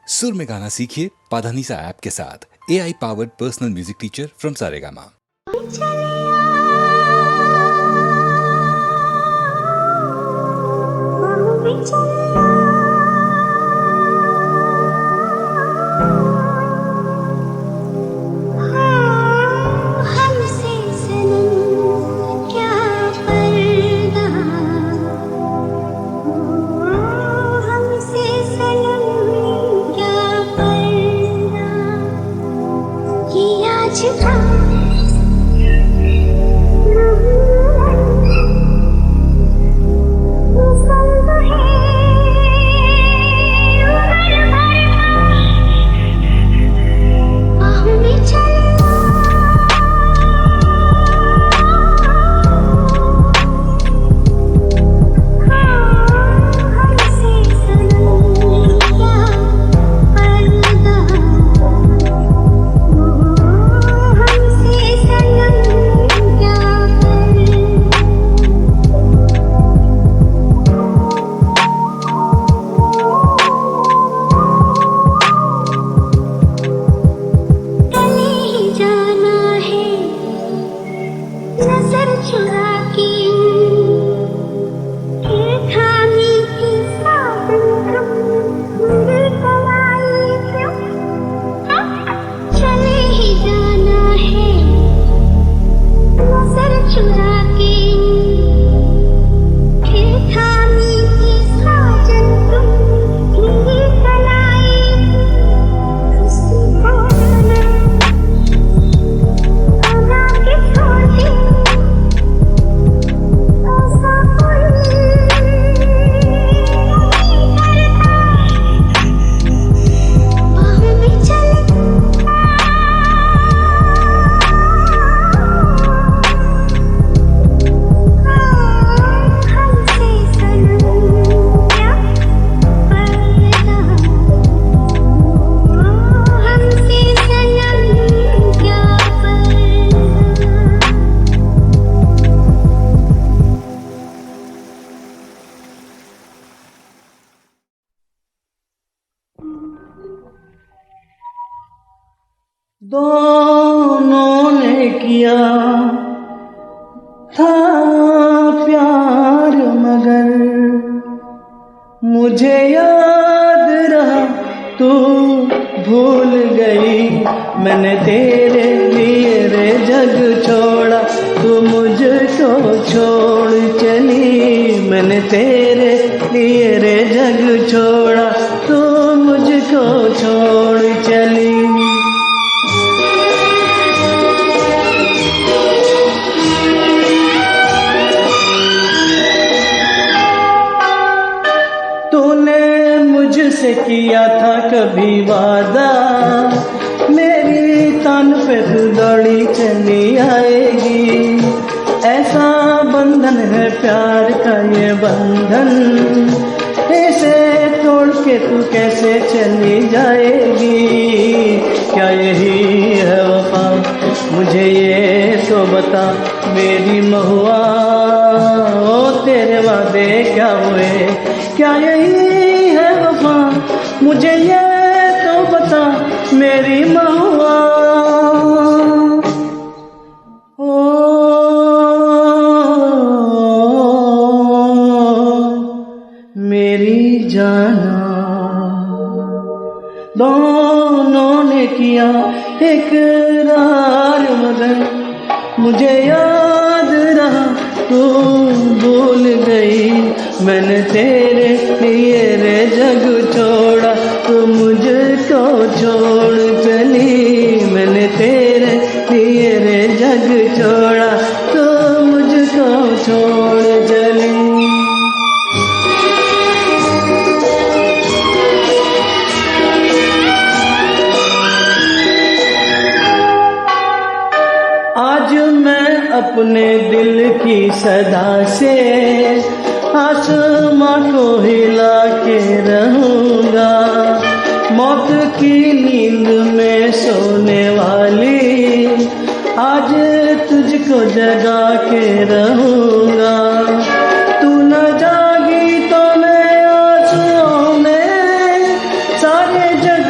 सुर में गाना सीखिए पाधानीसा ऐप के साथ। AI powered personal music teacher from Saregama. दोनों ने किया था प्यार मगर मुझे याद रहा तू भूल गई। मैंने तेरे लिए रे जग छोड़ा तू मुझको छोड़ चली। मैंने तेरे लिए रे जग छोड़ा तू मुझको छोड़ चली। मुझसे किया था कभी वादा मेरी तान पे तू दौड़ी चली आएगी। ऐसा बंधन है प्यार का ये बंधन, इसे तोड़ के तू कैसे चली जाएगी। क्या यही है वफा मुझे ये तो बता मेरी महुआ। ओ तेरे वादे क्या हुए, क्या यही है वफा मुझे ये तो बता मेरी महुआ। ओ मेरी जाना दोनों ने किया इकरार मगर मुझे याद रहा तू भूल गई। मैंने तेरे लिए रे जग छोड़ा तू मुझको छोड़ चली। मैंने तेरे लिए रे जग छोड़ा तू मुझको छोड़ चली। आज मैं अपने दिल की सदा से आसमां को हिला के रहूंगा। मौत की नींद में सोने वाली आज तुझको जगा के रहूंगा। तू न जागी तो मैं आंसुओं में सारे जग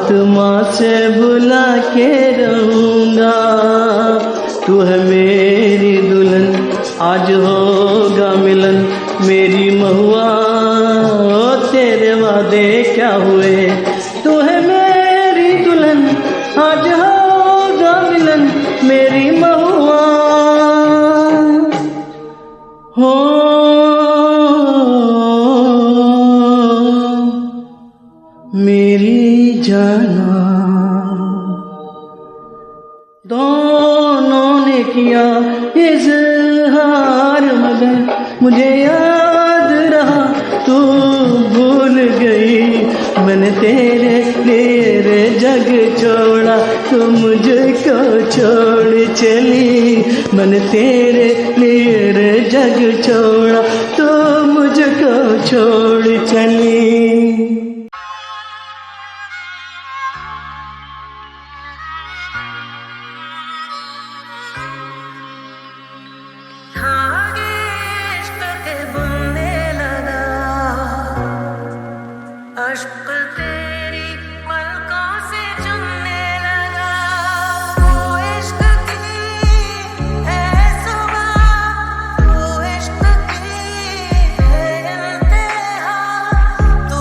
आत्मा से बुला के रहूंगा, तू है मेरी दुल्हन, आज होगा मिलन मेरी महुआ, तेरे वादे क्या हुए, तू है मेरी दुल्हन, आज होगा मिलन मेरी महुआ। हो मेरी जाना, दोनों ने किया इज़हार मगर मुझे याद रहा तू भूल गई, मैंने तेरे लिए रे जग छोड़ा, तू मुझको छोड़ चली, मैंने तेरे लिए रे जग छोड़ा, तू मुझको छोड़ चली। अश्क तेरी पलकों से चुनने लगा, वो इश्क की है सुबह, वो इश्क की है इंतहा, तू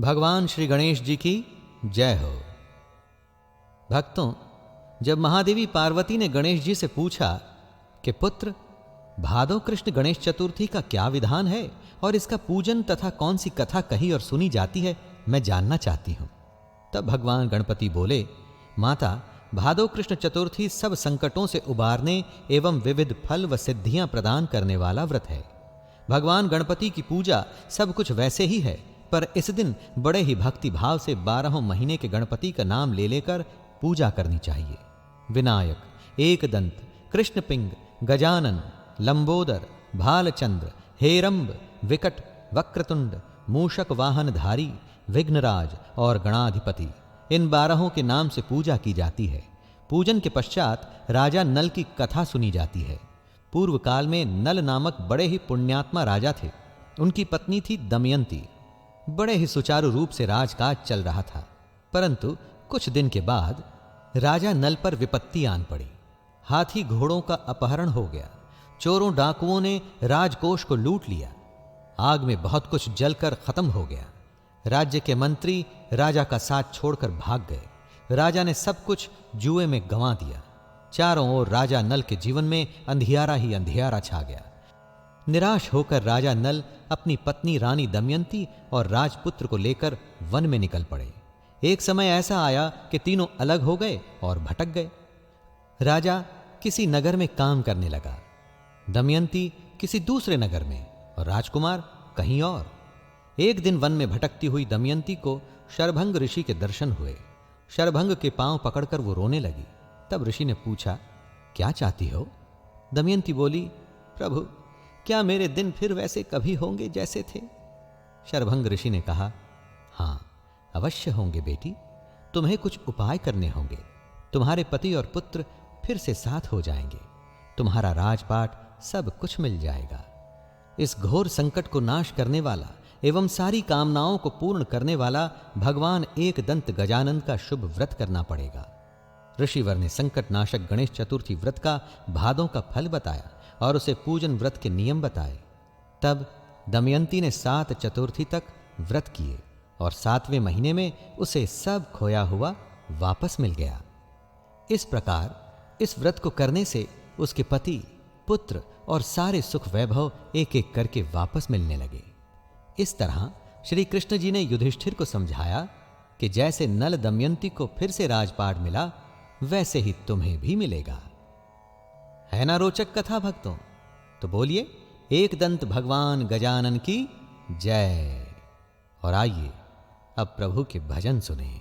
भगवान श्री गणेश जी की जय हो। भक्तों, जब महादेवी पार्वती ने गणेश जी से पूछा कि पुत्र, भादो कृष्ण गणेश चतुर्थी का क्या विधान है और इसका पूजन तथा कौन सी कथा कही और सुनी जाती है, मैं जानना चाहती हूं। तब भगवान गणपति बोले, माता, भादो कृष्ण चतुर्थी सब संकटों से उबारने एवं विविध फल व सिद्धियां प्रदान करने वाला व्रत है। भगवान गणपति की पूजा सब कुछ वैसे ही है, पर इस दिन बड़े ही भक्ति भाव से 12 महीने के गणपति का नाम ले लेकर पूजा करनी चाहिए। विनायक, एकदंत, कृष्णपिंग, गजानन, लंबोदर, भालचंद्र, हेरंब, विकट, वक्रतुंड, मूषक वाहनधारी, विघ्नराज और गणाधिपति, इन 12 के नाम से पूजा की जाती है। पूजन के पश्चात राजा नल की कथा सुनी जाती है। पूर्व काल में नल नामक बड़े ही पुण्यात्मा राजा थे। उनकी पत्नी थी दमयंती। बड़े ही सुचारू रूप से राजकाज चल रहा था, परंतु कुछ दिन के बाद राजा नल पर विपत्ति आन पड़ी। हाथी घोड़ों का अपहरण हो गया। चोरों डाकुओं ने राजकोष को लूट लिया। आग में बहुत कुछ जलकर खत्म हो गया। राज्य के मंत्री राजा का साथ छोड़कर भाग गए। राजा ने सब कुछ जुए में गंवा दिया। चारों ओर राजा नल के जीवन में अंधियारा ही अंधियारा छा गया। निराश होकर राजा नल अपनी पत्नी रानी दमयंती और राजपुत्र को लेकर वन में निकल पड़े। एक समय ऐसा आया कि तीनों अलग हो गए और भटक गए। राजा किसी नगर में काम करने लगा, दमयंती किसी दूसरे नगर में और राजकुमार कहीं और। एक दिन वन में भटकती हुई दमयंती को शरभंग ऋषि के दर्शन हुए। शरभंग के पांव पकड़कर वो रोने लगी। तब ऋषि ने पूछा, क्या चाहती हो? दमयंती बोली, प्रभु, क्या मेरे दिन फिर वैसे कभी होंगे जैसे थे? शरभंग ऋषि ने कहा, हां, अवश्य होंगे बेटी। तुम्हें कुछ उपाय करने होंगे। तुम्हारे पति और पुत्र फिर से साथ हो जाएंगे। तुम्हारा राजपाट सब कुछ मिल जाएगा। इस घोर संकट को नाश करने वाला एवं सारी कामनाओं को पूर्ण करने वाला भगवान एकदंत गजानन का शुभ व्रत करना पड़ेगा। ऋषिवर ने संकट नाशक गणेश चतुर्थी व्रत का भादों का फल बताया और उसे पूजन व्रत के नियम बताए। तब दमयंती ने 7 चतुर्थी तक व्रत किए और 7वें महीने में उसे सब खोया हुआ वापस मिल गया। इस प्रकार इस व्रत को करने से उसके पति, पुत्र और सारे सुख वैभव एक एक करके वापस मिलने लगे। इस तरह श्री कृष्ण जी ने युधिष्ठिर को समझाया कि जैसे नल दमयंती को फिर से राजपाट मिला, वैसे ही तुम्हें भी मिलेगा। है ना रोचक कथा भक्तों? तो बोलिए, एकदंत भगवान गजानन की जय। और आइए अब प्रभु के भजन सुने।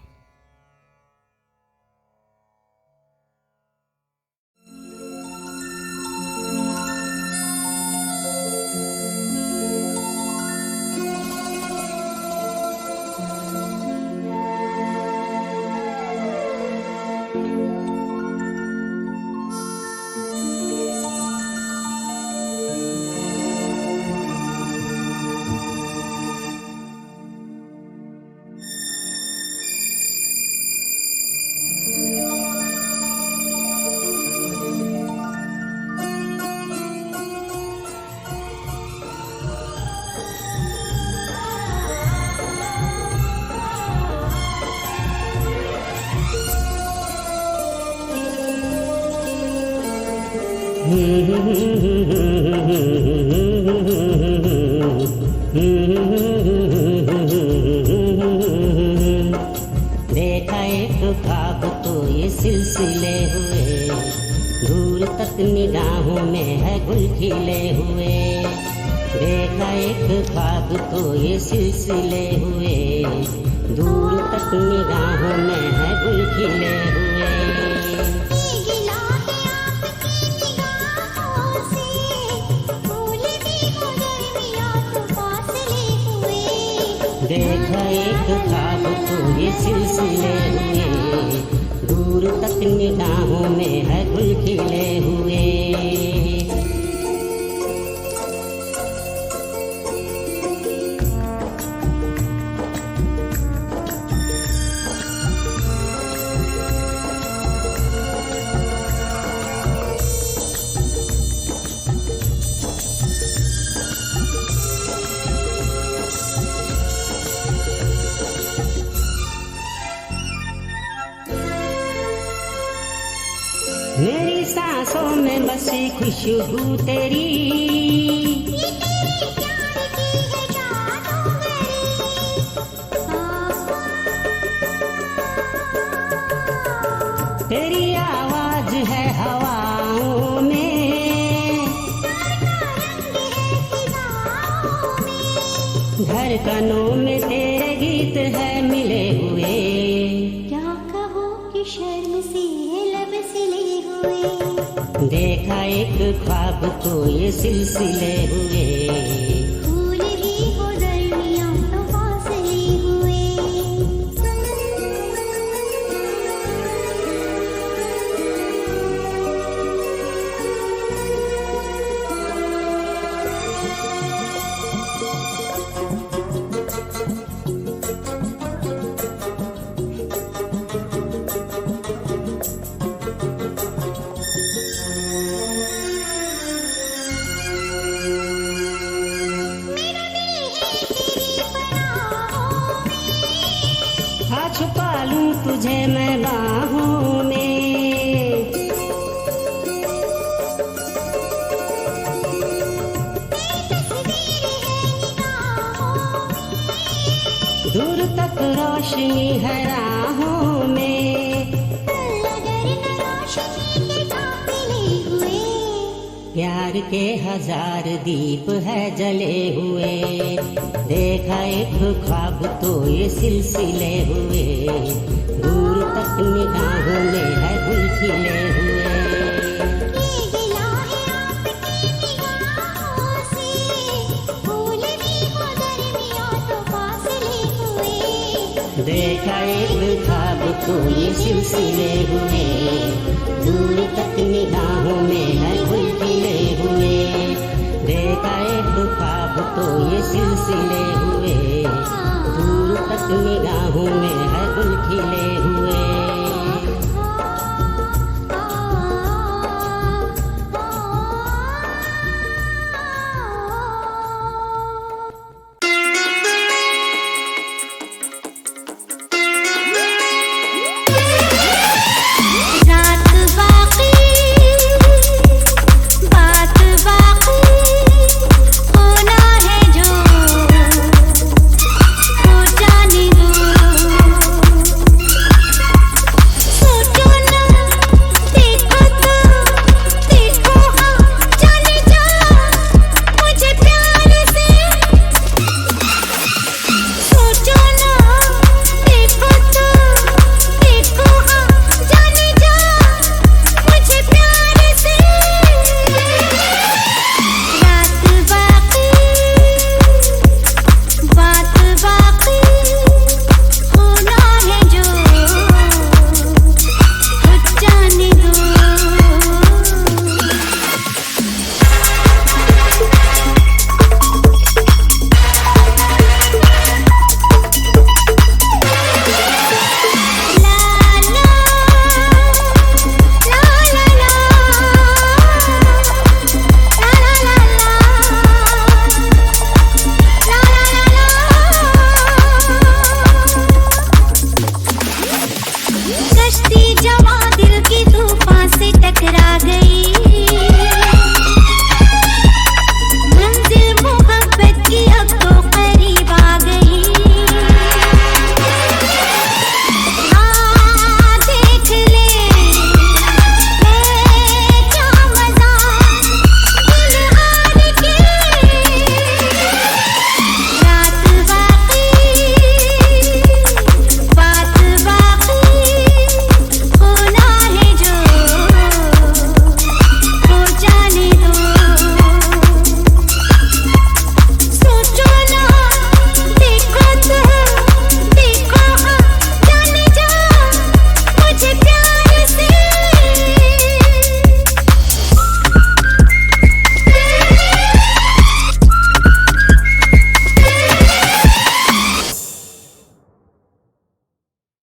देखा एक ख्वाब तो ये सिलसिले हुए, दूर तक निगाहों में है गुल खिले हुए। देखा एक ख्वाब तो ये सिलसिले हुए, दूर तक निगाहों में है गुल खिले हुए। देखा एक ख्वाब तो ये सिलसिले हुए, दूर तक निगाहों में है गुल खिले हुए। मेरी सांसों में बसी खुशबू तेरी, तेरी आवाज है हवाओं में, धड़कनों में तेरे गीत है मिले हुए। क्या कहो कि शर्म से लब सिले हुए, देखा एक ख्वाब तो ये सिलसिले हुए। फूल ही हो दरमियां तो फासले हुए। आ छुपा लूं तुझे मैं बाहों में, दूर तक रोशनी है राहों में, प्यार के 1000 दीप है जले हुए। देखा एक ख्वाब तो ये सिलसिले हुए, दूर तक निगाहों में है गुल खिले हुए। देखा एक ख्वाब तो ये सिलसिले हुए, दूर तक निगाहों में है गुल खिले हुए। देखा एक ख्वाब तो ये सिलसिले हुए, दूर तक निगाहों में है गुल खिले हुए। कश्ती जवा